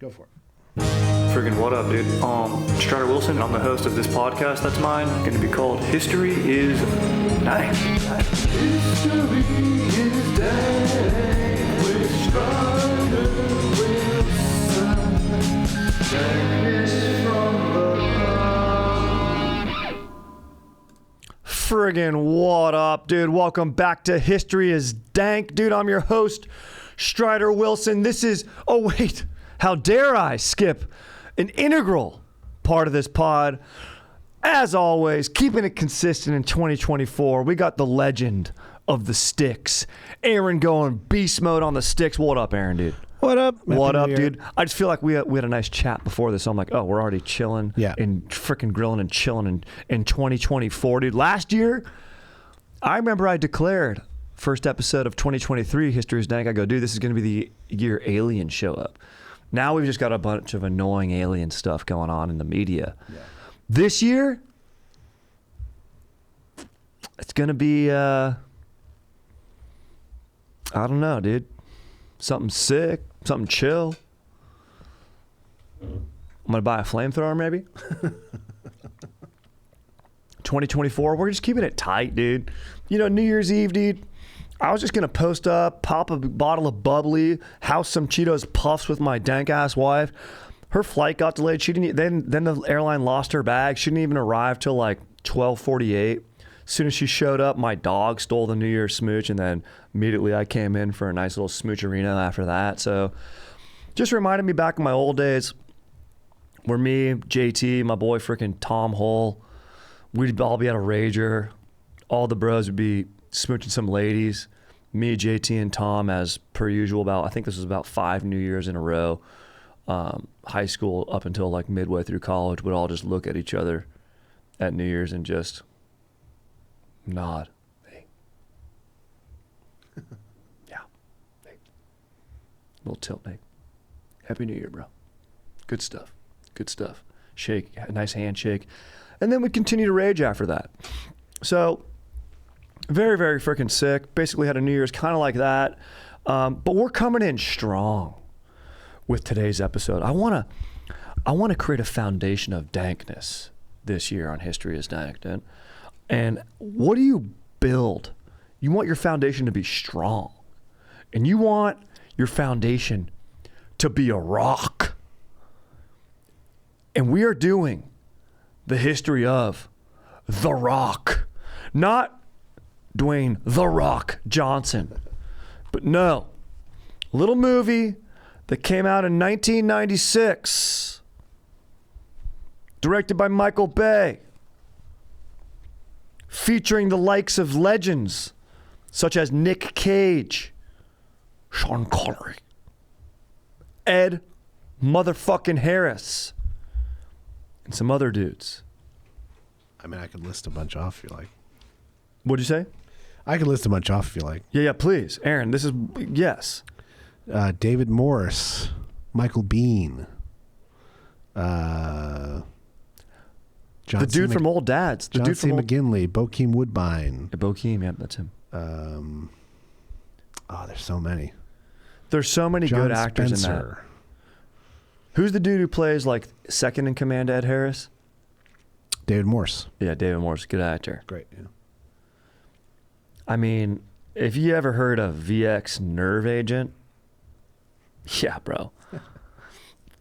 Go for it. Friggin' what up, dude? Strider Wilson, I'm the host of this podcast that's mine, gonna be called History is Dank. History is Dank with Strider Wilson. Dankness from the past. Friggin' what up, dude? Welcome back to History is Dank. Dude, I'm your host, Strider Wilson. This is, oh wait, how dare I skip an integral part of this pod. As always, keeping it consistent in 2024, we got the legend of the sticks. Aaron going beast mode on the sticks. What up, Aaron, dude? What up? What up, dude? I just feel like we had a nice chat before this. So I'm like, oh, we're already chilling and freaking grilling and chilling in 2024, dude. Last year, I remember I declared, first episode of 2023, History is Dank, I go, dude, this is going to be the year aliens show up. Now we've just got a bunch of annoying alien stuff going on in the media. Yeah. This year, it's going to be, I don't know, dude. Something sick, something chill. I'm going to buy a flamethrower maybe. 2024, we're just keeping it tight, dude. You know, New Year's Eve, dude. I was just going to post up, pop a bottle of bubbly, house some Cheetos Puffs with my dank-ass wife. Her flight got delayed. She didn't. Then the airline lost her bag. She didn't even arrive till like 12:48. As soon as she showed up, my dog stole the New Year's smooch, and then immediately I came in for a nice little smoocherino after that. So just reminded me back in my old days where me, JT, my boy freaking Tom Hull, we'd all be at a rager. All the bros would be smooching some ladies. Me, JT, and Tom, as per usual, I think this was about 5 New Years in a row. High school up until like midway through college, would all just look at each other at New Year's and just nod. Hey. Yeah. Hey. Little tilt, hey. Happy New Year, bro. Good stuff. Good stuff. Shake, a nice handshake. And then we continue to rage after that. So, very, very freaking sick. Basically had a New Year's kind of like that. But we're coming in strong with today's episode. I want to create a foundation of dankness this year on History is Dank, dude. And what do you build? You want your foundation to be strong. And you want your foundation to be a rock. And we are doing the history of The Rock. Not Dwayne The Rock Johnson. But no, a little movie that came out in 1996, directed by Michael Bay, featuring the likes of legends such as Nick Cage, Sean Connery, Ed motherfucking Harris, and some other dudes. I mean, I could list a bunch off if you like. What'd you say? I could list a bunch off if you like. Yeah, please. Aaron, this is, yes. David Morse, Michael Biehn, the dude from Old Dads. The John dude C. from McGinley, Bokeem Woodbine. Bokeem, yeah, that's him. There's so many. There's so many John good actors in that. Spencer. Who's the dude who plays like second in command to Ed Harris? David Morse. Yeah, David Morse, good actor. Great, yeah. I mean, if you ever heard of VX Nerve Agent, yeah, bro.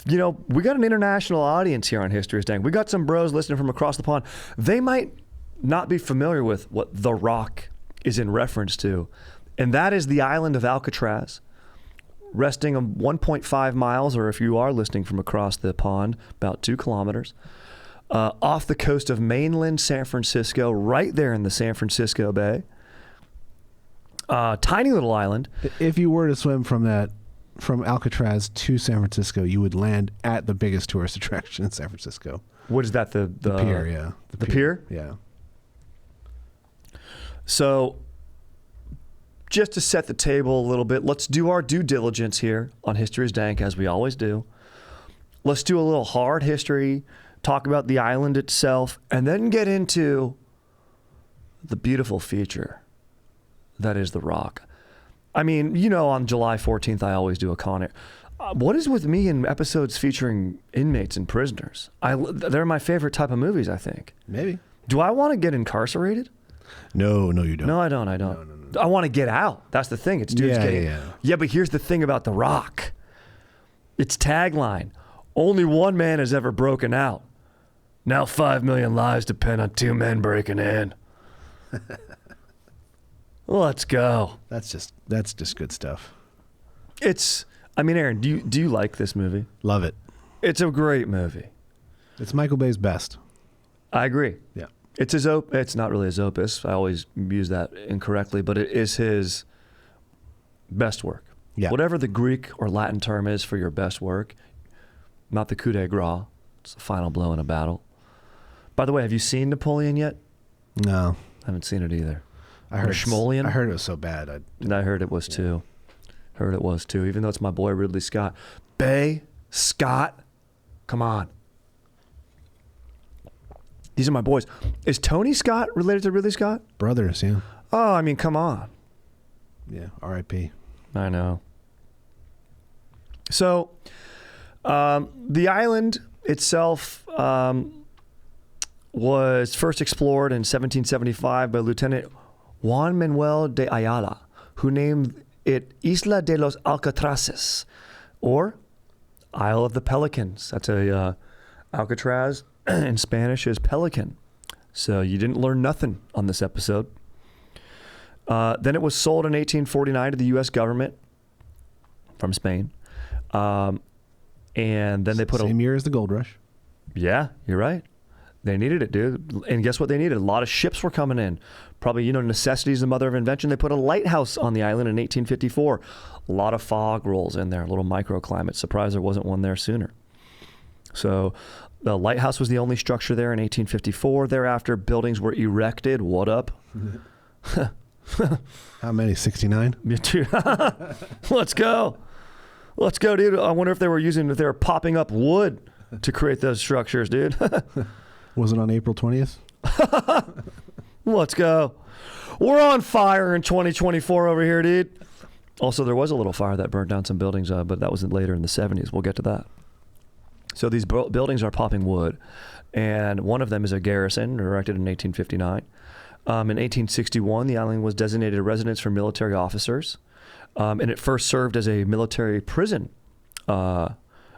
You know, we got an international audience here on History is Dank. We got some bros listening from across the pond. They might not be familiar with what The Rock is in reference to, and that is the island of Alcatraz, resting on 1.5 miles, or if you are listening from across the pond, about 2 kilometers, off the coast of mainland San Francisco, right there in the San Francisco Bay. Tiny little island. If you were to swim from Alcatraz to San Francisco, you would land at the biggest tourist attraction in San Francisco. What is that? The pier, yeah. The pier? Yeah. So, just to set the table a little bit, let's do our due diligence here on History is Dank, as we always do. Let's do a little hard history, talk about the island itself, and then get into the beautiful feature that is The Rock. I mean, you know, on July 14th, I always do a Con What is with me in episodes featuring inmates and prisoners? They're my favorite type of movies, I think. Maybe. Do I want to get incarcerated? No, you don't. No, I don't. No. I want to get out. That's the thing. It's dudes getting. Yeah, but here's the thing about The Rock. Its tagline: only one man has ever broken out. Now 5 million lives depend on 2 men breaking in. Let's go. That's just good stuff. Aaron, do you like this movie? Love it. It's a great movie. It's Michael Bay's best. I agree. Yeah. It's not really his opus. I always use that incorrectly, but it is his best work. Yeah. Whatever the Greek or Latin term is for your best work, not the coup de grace. It's the final blow in a battle. By the way, have you seen Napoleon yet? No. I haven't seen it either. I heard Schmolian? it was so bad. I heard it was too. Heard it was too, even though it's my boy Ridley Scott. Scott, come on. These are my boys. Is Tony Scott related to Ridley Scott? Brothers, yeah. Oh, I mean, come on. Yeah, R.I.P. I know. So, the island itself was first explored in 1775 by Lieutenant Juan Manuel de Ayala, who named it Isla de los Alcatrazes, or Isle of the Pelicans. That's Alcatraz in Spanish is pelican. So you didn't learn nothing on this episode. Then it was sold in 1849 to the U.S. government from Spain. And then they put Same year as the gold rush. Yeah, you're right. They needed it, dude. And guess what they needed? A lot of ships were coming in. Probably, necessity is the mother of invention. They put a lighthouse on the island in 1854. A lot of fog rolls in there, a little microclimate. Surprised there wasn't one there sooner. So the lighthouse was the only structure there in 1854. Thereafter, buildings were erected. What up? How many? 69? Let's go. Let's go, dude. I wonder if they were popping up wood to create those structures, dude. Was it on April 20th? Let's go. We're on fire in 2024 over here, dude. Also, there was a little fire that burned down some buildings, but that was later in the 70s. We'll get to that. So these buildings are popping wood, and one of them is a garrison erected in 1859. In 1861, the island was designated a residence for military officers, and it first served as a military prison.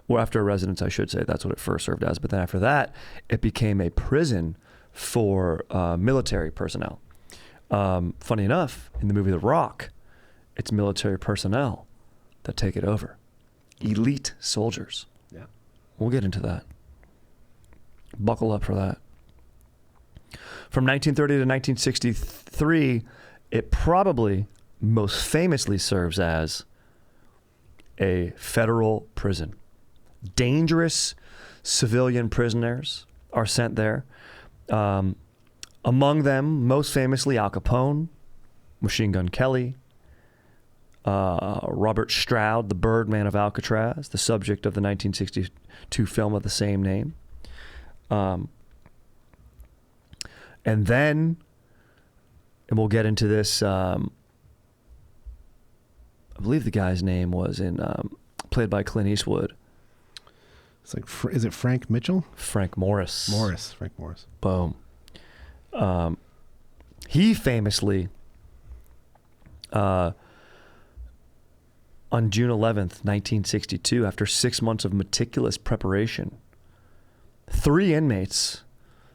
Or after a residence, I should say. That's what it first served as. But then after that, it became a prison for military personnel. Funny enough, in the movie The Rock, it's military personnel that take it over. Elite soldiers. Yeah. We'll get into that. Buckle up for that. From 1930 to 1963, it probably most famously serves as a federal prison. Dangerous civilian prisoners are sent there. Among them, most famously, Al Capone, Machine Gun Kelly, Robert Stroud, the Birdman of Alcatraz, the subject of the 1962 film of the same name. And we'll get into this, I believe the guy's name was played by Clint Eastwood. It's like, is it Frank Mitchell? Frank Morris. Frank Morris. Boom. He famously, on June 11th, 1962, after 6 months of meticulous preparation, 3 inmates.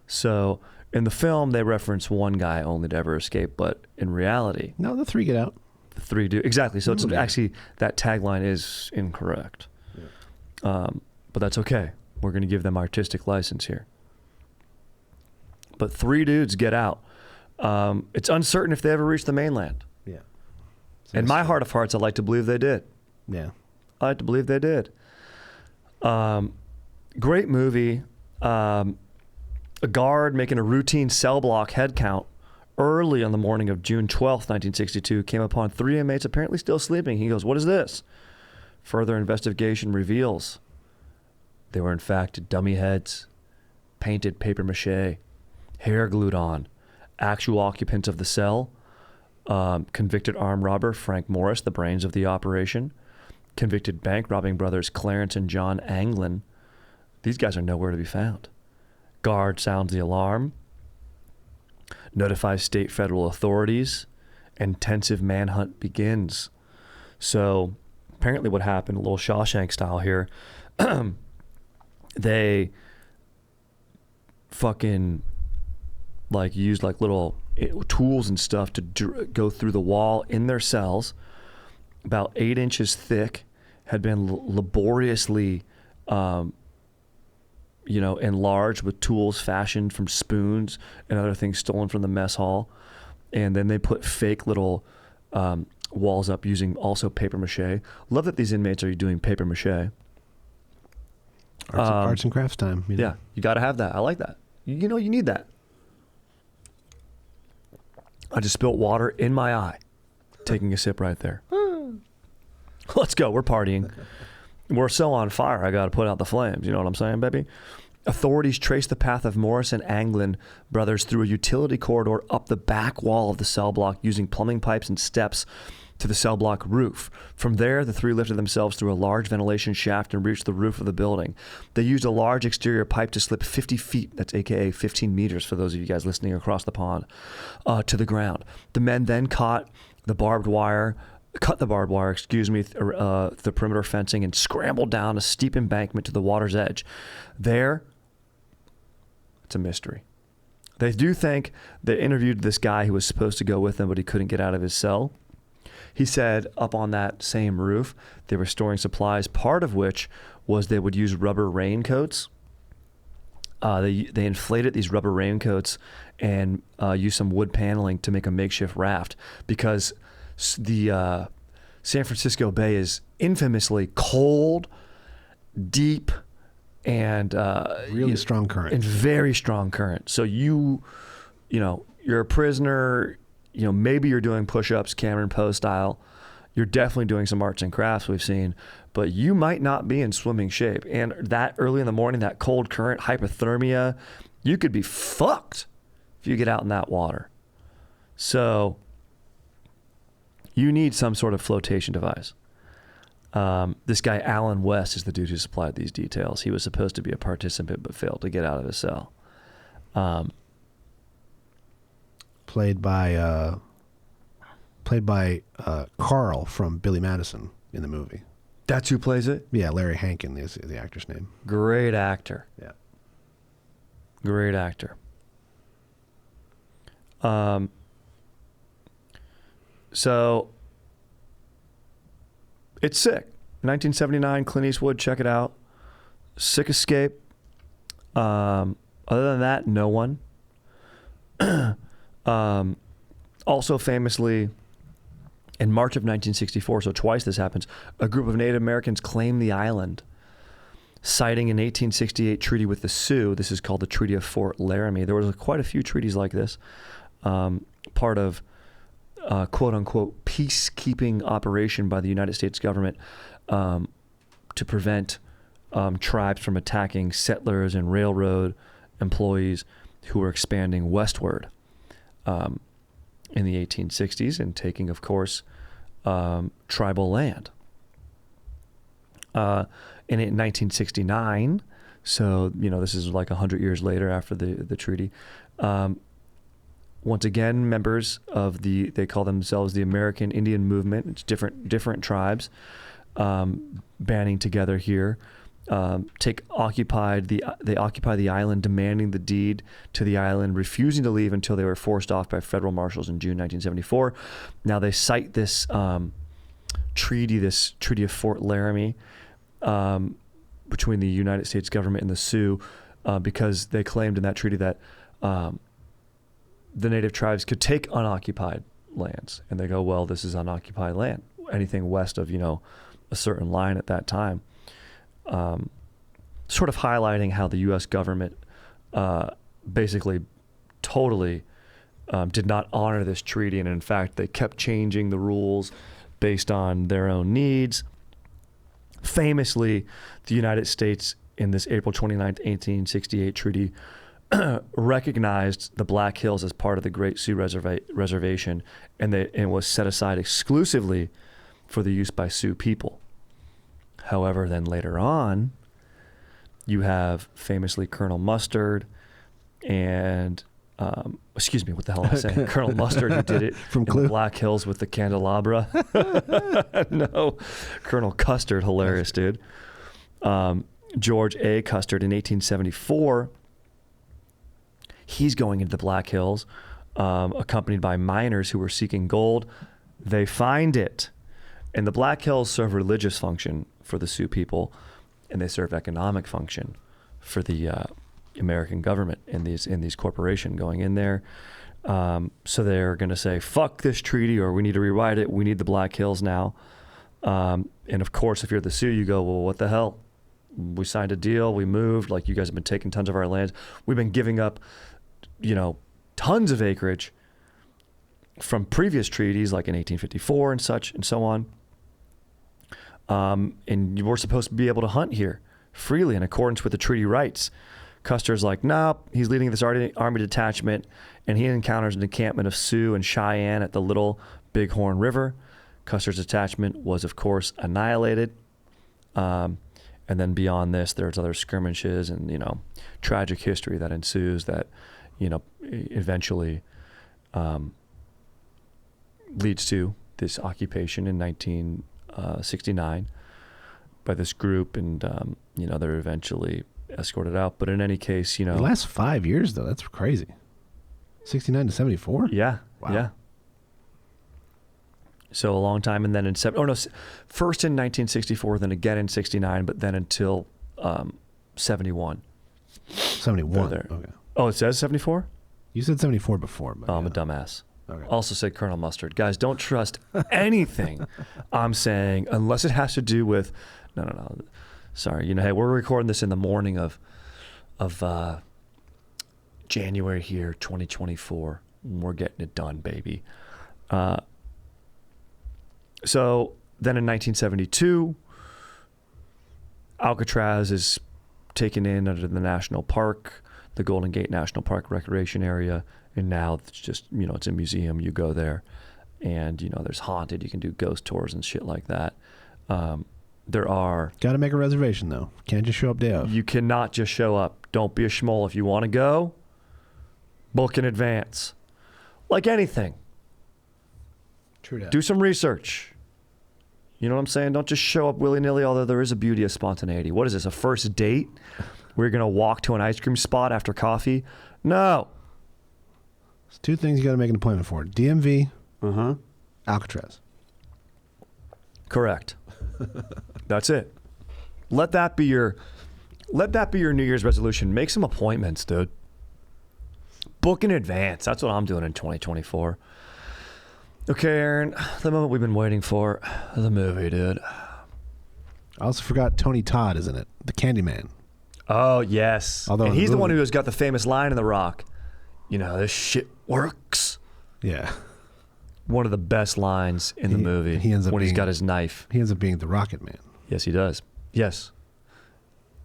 So in the film, they reference one guy only to ever escape, but in reality, No, the 3 get out. the 3 do. Exactly. So it's actually, that tagline is incorrect. Yeah. But that's okay. We're going to give them artistic license here. But 3 dudes get out. It's uncertain if they ever reach the mainland. Yeah. In my heart of hearts, I like to believe they did. Yeah. I like to believe they did. Great movie. A guard making a routine cell block head count early on the morning of June 12th, 1962, came upon 3 inmates apparently still sleeping. He goes, "What is this?" Further investigation reveals they were in fact dummy heads, painted papier-mâché, hair glued on, actual occupants of the cell, convicted armed robber Frank Morris, the brains of the operation, Convicted bank robbing brothers Clarence and John Anglin. These guys are nowhere to be found. Guard sounds the alarm, notifies state federal authorities. Intensive manhunt begins. So apparently what happened, a little Shawshank style here, they fucking like used like little tools and stuff to go through the wall in their cells, about 8 inches thick, had been laboriously enlarged with tools fashioned from spoons and other things stolen from the mess hall. And then they put fake little walls up using also paper mache. Love that these inmates are doing paper mache. Arts and crafts time. You know? Yeah, you got to have that. I like that. You need that. I just spilt water in my eye, taking a sip right there. Let's go. We're partying. We're so on fire, I got to put out the flames. You know what I'm saying, baby? Authorities traced the path of Morris and Anglin brothers through a utility corridor up the back wall of the cell block using plumbing pipes and steps to the cell block roof. From there, the three lifted themselves through a large ventilation shaft and reached the roof of the building. They used a large exterior pipe to slip 50 feet, that's AKA 15 meters for those of you guys listening across the pond, to the ground. The men then cut the barbed wire, the perimeter fencing, and scrambled down a steep embankment to the water's edge. There, it's a mystery. They do think they interviewed this guy who was supposed to go with them, but he couldn't get out of his cell. He said up on that same roof, they were storing supplies, part of which was they would use rubber raincoats. They inflated these rubber raincoats and used some wood paneling to make a makeshift raft, because the San Francisco Bay is infamously cold, deep, and really strong current. And very strong current. So you're a prisoner. Maybe you're doing push-ups, Cameron Poe style. You're definitely doing some arts and crafts we've seen, but you might not be in swimming shape. And that early in the morning, that cold current, hypothermia, you could be fucked if you get out in that water. So you need some sort of flotation device. This guy, Alan West, is the dude who supplied these details. He was supposed to be a participant but failed to get out of his cell. Played by Carl from Billy Madison in the movie. That's who plays it? Yeah, Larry Hankin is the actor's name. Great actor. Yeah. Great actor. So it's sick. 1979, Clint Eastwood, check it out. Sick escape. Other than that, no one. Also famously, in March of 1964, so twice this happens, a group of Native Americans claim the island, citing an 1868 treaty with the Sioux. This is called the Treaty of Fort Laramie. There was quite a few treaties like this, part of quote-unquote peacekeeping operation by the United States government to prevent tribes from attacking settlers and railroad employees who were expanding westward in the 1860s and taking, of course, tribal land. And in 1969, so, this is like 100 years later after the treaty, once again, members of they call themselves the American Indian Movement. It's different tribes banding together here. They occupy the island, demanding the deed to the island, refusing to leave until they were forced off by federal marshals in June 1974. Now they cite this treaty of Fort Laramie between the United States government and the Sioux because they claimed in that treaty that the native tribes could take unoccupied lands, and they go, well, this is unoccupied land. Anything west of a certain line at that time. Sort of highlighting how the U.S. government basically totally did not honor this treaty, and in fact they kept changing the rules based on their own needs. Famously, the United States in this April 29th, 1868 treaty recognized the Black Hills as part of the Great Sioux Reservation, and was set aside exclusively for the use by Sioux people. However, then later on, you have famously Colonel Mustard and, excuse me, what the hell am I saying? Colonel Mustard, who did it From in Clue? the Black Hills with the candelabra. No, Colonel Custard, hilarious, dude. George A. Custard in 1874, he's going into the Black Hills, accompanied by miners who were seeking gold. They find it. And the Black Hills serve religious function for the Sioux people, and they serve economic function for the American government and these corporations going in there. So they're going to say, fuck this treaty, or we need to rewrite it. We need the Black Hills now. And of course, if you're the Sioux, you go, well, what the hell? We signed a deal. We moved. Like, you guys have been taking tons of our lands. We've been giving up, tons of acreage from previous treaties, like in 1854 and such and so on. And you were supposed to be able to hunt here freely in accordance with the treaty rights. Custer's like, nope. He's leading this army detachment, and he encounters an encampment of Sioux and Cheyenne at the Little Bighorn River. Custer's detachment was, of course, annihilated. And then beyond this, there's other skirmishes and, tragic history that ensues that, eventually leads to this occupation in 1969 by this group. And, they're eventually escorted out. But in any case, It lasts 5 years, though. That's crazy. 69 to 74? Yeah. Wow. Yeah. So a long time, and then first in 1964, then again in 69, but then until 71. 71. There. Okay. Oh, it says 74? You said 74 before. But Oh, I'm a dumbass. Okay. Also said Colonel Mustard. Guys, don't trust anything I'm saying unless it has to do with, no. Sorry, hey, we're recording this in the morning of January here, 2024. We're getting it done, baby. So then in 1972, Alcatraz is taken in under the national park, the Golden Gate National Park recreation area. And now it's just, it's a museum. You go there and, there's haunted. You can do ghost tours and shit like that. There are... Got to make a reservation, though. Can't just show up day of. You cannot just show up. Don't be a schmoll. If you want to go, book in advance. Like anything. True that. Do some research. You know what I'm saying? Don't just show up willy-nilly, although there is a beauty of spontaneity. What is this, a first date? We're going to walk to an ice cream spot after coffee? No. There's two things you got to make an appointment for. DMV, Alcatraz. Correct. That's it. Let that be your New Year's resolution. Make some appointments, dude. Book in advance. That's what I'm doing in 2024. Okay, Aaron, the moment we've been waiting for, the movie, dude. I also forgot Tony Todd is in it, the Candyman. Oh, yes. Although and in the he's the movie- one who has got the famous line in The Rock. This shit works. Yeah. One of the best lines in the movie he ends up when he's being- got his knife. He ends up being the Rocket Man. Yes, he does. Yes.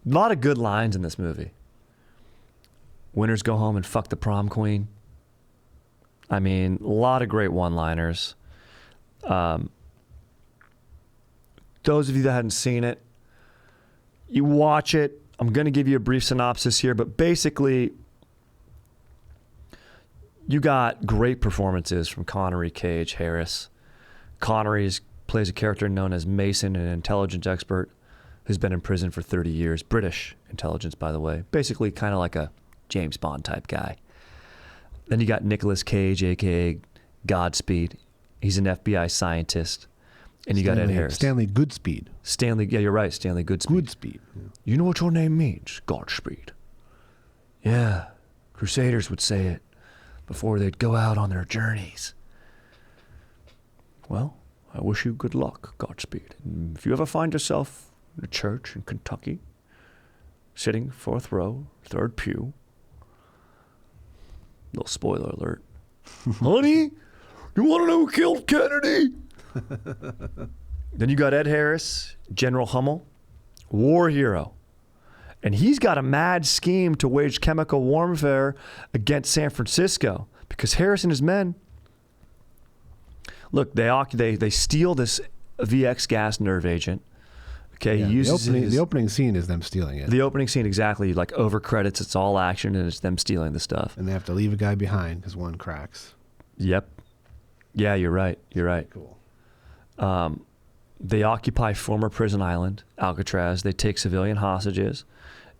A lot of good lines in this movie. Winners go home and fuck the prom queen. I mean, a lot of great one-liners. Those of you that hadn't seen it, you watch it. I'm going to give you a brief synopsis here, but basically, you got great performances from Connery, Cage, Harris. Connery plays a character known as Mason, an intelligence expert who's been in prison for 30 years. British intelligence, by the way. Basically kind of like a James Bond type guy. Then you got Nicolas Cage, a.k.a. Godspeed. He's an FBI scientist. And you got Ed Harris. Stanley Goodspeed. Yeah, you're right. Stanley Goodspeed. Goodspeed. Yeah. You know what your name means? Godspeed. Yeah. Crusaders would say it before they'd go out on their journeys. Well, I wish you good luck, Godspeed. And if you ever find yourself in a church in Kentucky, sitting 4th row, 3rd pew, little spoiler alert. Honey, you want to know who killed Kennedy? Then you got Ed Harris, General Hummel, war hero. And he's got a mad scheme to wage chemical warfare against San Francisco because Harris and his men, look, they steal this VX gas nerve agent, Okay, Yeah, he uses the opening scene is them stealing it. The opening scene, exactly. Like over credits, it's all action and it's them stealing the stuff. And they have to leave a guy behind because one cracks. Yep. Yeah, you're right. Cool. They occupy former prison island, Alcatraz. They take civilian hostages,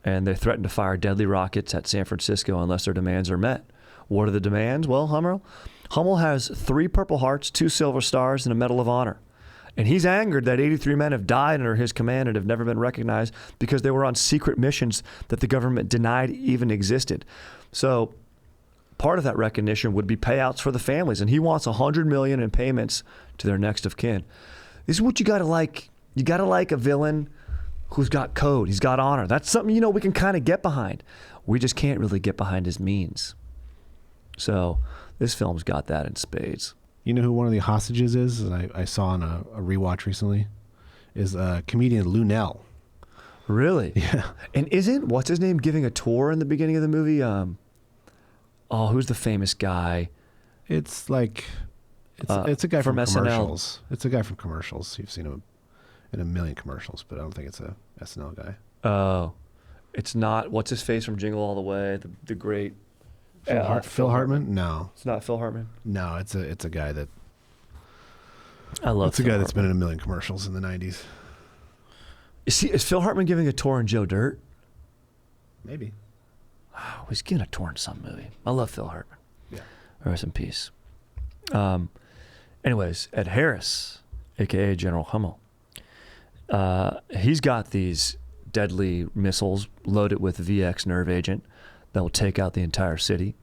and they threaten to fire deadly rockets at San Francisco unless their demands are met. What are the demands? Well, Hummel has 3 Purple Hearts, 2 Silver Stars, and a Medal of Honor. And he's angered that 83 men have died under his command and have never been recognized because they were on secret missions that the government denied even existed. So part of that recognition would be payouts for the families, and he wants $100 million in payments to their next of kin. This is what you gotta like. You gotta like a villain who's got code, he's got honor. That's something, we can kind of get behind. We just can't really get behind his means. So this film's got that in spades. You know who one of the hostages is? I saw in a rewatch recently. Is comedian Lunel. Really? Yeah. And what's his name giving a tour in the beginning of the movie? Who's the famous guy? It's like it's a guy from SNL. commercials. It's a guy from commercials. You've seen him in a million commercials, but I don't think it's a SNL guy. Oh, it's not. What's his face from Jingle All the Way? The great. Phil Hartman? No. It's not Phil Hartman. No, it's a guy that. I love. It's a guy that's been in a million commercials in the 90s. Is Phil Hartman giving a tour in Joe Dirt? Maybe. Oh, he's giving a tour in some movie. I love Phil Hartman. Yeah. Rest in peace. Anyways, Ed Harris, aka General Hummel, he's got these deadly missiles loaded with VX nerve agent that will take out the entire city,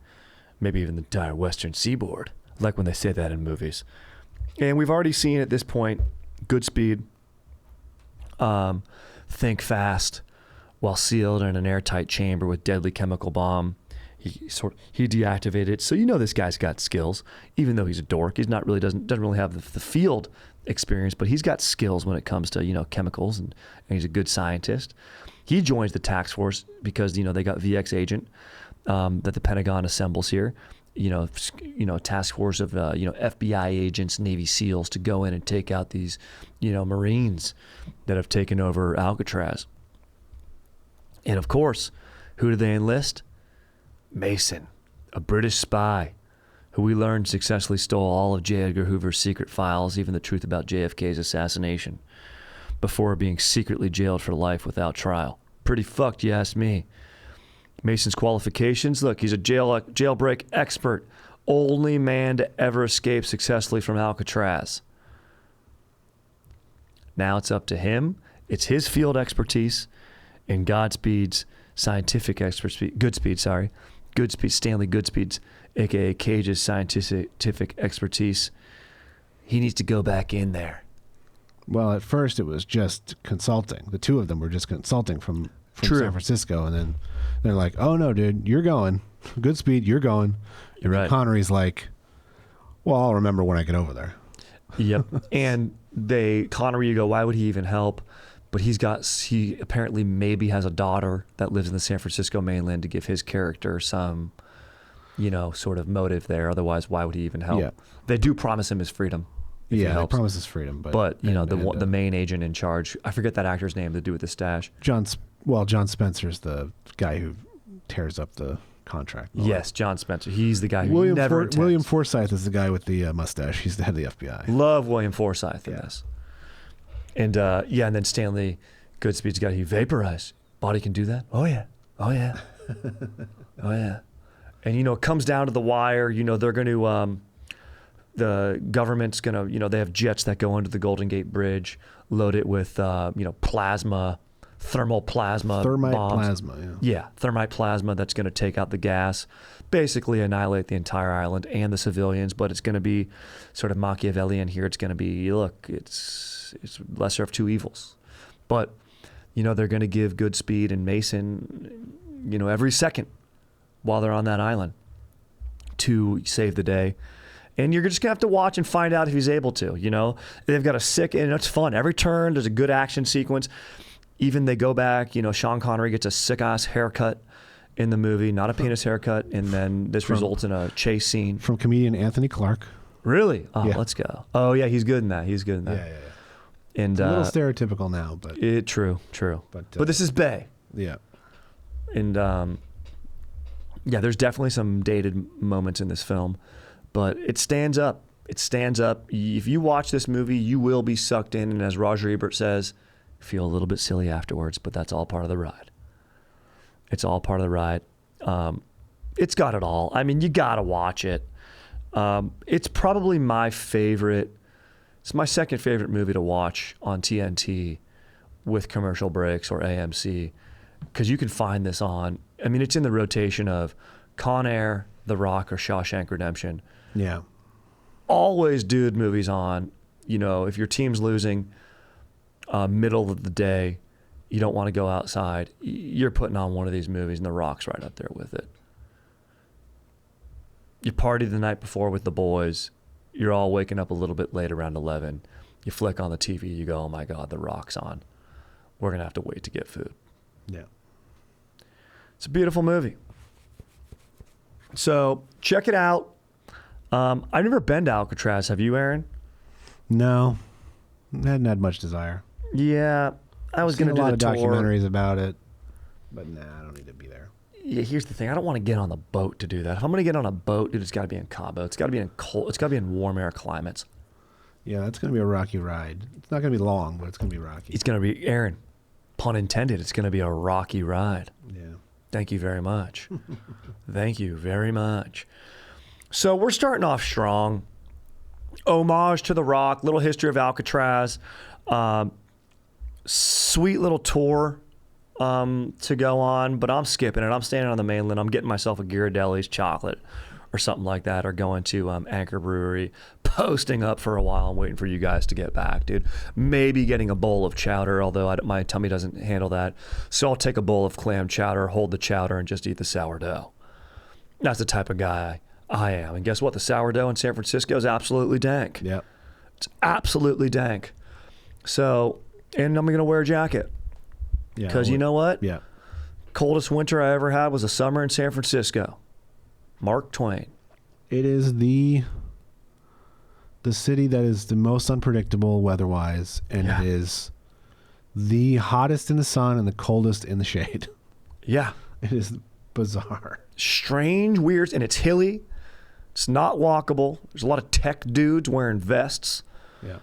maybe even the entire western seaboard. I like when they say that in movies. And we've already seen at this point good speed, think fast, while sealed in an airtight chamber with deadly chemical bomb. He deactivated it. So this guy's got skills, even though he's a dork. He's not really doesn't really have the field experience, but he's got skills when it comes to chemicals, and he's a good scientist. He joins the task force because they got VX agent that the Pentagon assembles here. Task force of FBI agents, Navy SEALs to go in and take out these Marines that have taken over Alcatraz. And of course, who do they enlist? Mason, a British spy who we learned successfully stole all of J. Edgar Hoover's secret files, even the truth about JFK's assassination, before being secretly jailed for life without trial. Pretty fucked, you ask me. Mason's qualifications, look, he's a jailbreak expert, only man to ever escape successfully from Alcatraz. Now it's up to him. It's his field expertise and Goodspeed's scientific expertise. Stanley Goodspeed's, aka Cage's scientific expertise. He needs to go back in there. Well, at first it was just consulting. The two of them were just consulting from San Francisco, and then they're like, "Oh no, dude, you're going. Goodspeed, you're going." You're right. Connery's like, "Well, I'll remember when I get over there." Yep. And Connery, you go, why would he even help? But he apparently maybe has a daughter that lives in the San Francisco mainland to give his character some, sort of motive there. Otherwise, why would he even help? Yeah. They do promise him his freedom. Yeah, they promise his freedom. But the main agent in charge, I forget that actor's name, to do with the stash. John Spencer's the guy who tears up the contract. Yes, John Spencer. He's the guy who never attends. William Forsythe is the guy with the mustache. He's the head of the FBI. Love William Forsythe in this. And and then Stanley Goodspeed's got he vaporized. Body can do that? Oh yeah. Oh yeah. Oh yeah. And it comes down to the wire. They're going to the government's going to, they have jets that go under the Golden Gate Bridge, load it with plasma, thermite bombs. Plasma, Yeah, thermite plasma that's going to take out the gas, basically annihilate the entire island and the civilians, but it's going to be sort of Machiavellian here. It's going to be, look, it's lesser of two evils. But, they're going to give Goodspeed and Mason, every second while they're on that island to save the day. And you're just going to have to watch and find out if he's able to, They've got and it's fun. Every turn, there's a good action sequence. Even they go back, Sean Connery gets a sick-ass haircut in the movie, not a penis haircut, and then this results in a chase scene. From comedian Anthony Clark. Really? Oh, yeah. Let's go. Oh, yeah, he's good in that. Yeah. And a little stereotypical now, but true. But this is Bay. Yeah. And yeah, there's definitely some dated moments in this film, but it stands up. It stands up. If you watch this movie, you will be sucked in, and as Roger Ebert says, feel a little bit silly afterwards, but that's all part of the ride. It's all part of the ride. It's got it all. I mean, you gotta watch it. It's probably my favorite. It's my second favorite movie to watch on TNT with commercial breaks or AMC, because you can find this on. I mean, it's in the rotation of Con Air, The Rock, or Shawshank Redemption. Yeah. Always dude movies on. You know, if your team's losing, middle of the day, you don't want to go outside, you're putting on one of these movies, and The Rock's right up there with it. You party the night before with the boys, you're all waking up a little bit late around 11. You flick on the TV, you go, oh my God, The Rock's on. We're going to have to wait to get food. Yeah. It's a beautiful movie. So check it out. I've never been to Alcatraz. Have you, Aaron? No. I hadn't had much desire. Yeah. I was going to do a lot the of tour. Documentaries about it, but nah, I don't need to be there. Yeah, here's the thing. I don't want to get on the boat to do that. If I'm going to get on a boat, dude, it's got to be in Cabo. It's got to be in cold. It's got to be in warm air climates. Yeah, that's going to be a rocky ride. It's not going to be long, but it's going to be rocky. It's going to be, Aaron, pun intended, it's going to be a rocky ride. Yeah. Thank you very much. Thank you very much. So we're starting off strong. Homage to The Rock, little history of Alcatraz. Sweet little tour to go on, but I'm skipping it. I'm standing on the mainland. I'm getting myself a Ghirardelli's chocolate or something like that, or going to Anchor Brewery, posting up for a while and waiting for you guys to get back, dude. Maybe getting a bowl of chowder, although my tummy doesn't handle that. So I'll take a bowl of clam chowder, hold the chowder, and just eat the sourdough. That's the type of guy I am. And guess what? The sourdough in San Francisco is absolutely dank. Yeah. It's absolutely dank. So, and I'm going to wear a jacket. Yeah. Because you know what? Yeah. Coldest winter I ever had was a summer in San Francisco. Mark Twain. It is the city that is the most unpredictable weather-wise, and Yeah. it is the hottest in the sun and the coldest in the shade. Yeah. It is bizarre. Strange, weird, and it's hilly. It's not walkable. There's a lot of tech dudes wearing vests, Yeah.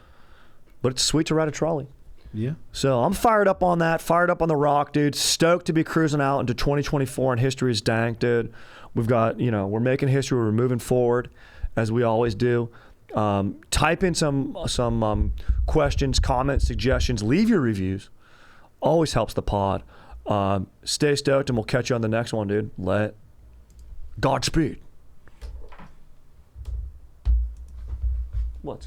but it's sweet to ride a trolley. Yeah. So I'm fired up on that, fired up on The Rock, dude. Stoked to be cruising out into 2024, and history is dank, dude. We've got, we're making history. We're moving forward, as we always do. Type in some questions, comments, suggestions. Leave your reviews. Always helps the pod. Stay stoked, and we'll catch you on the next one, dude. Godspeed. What's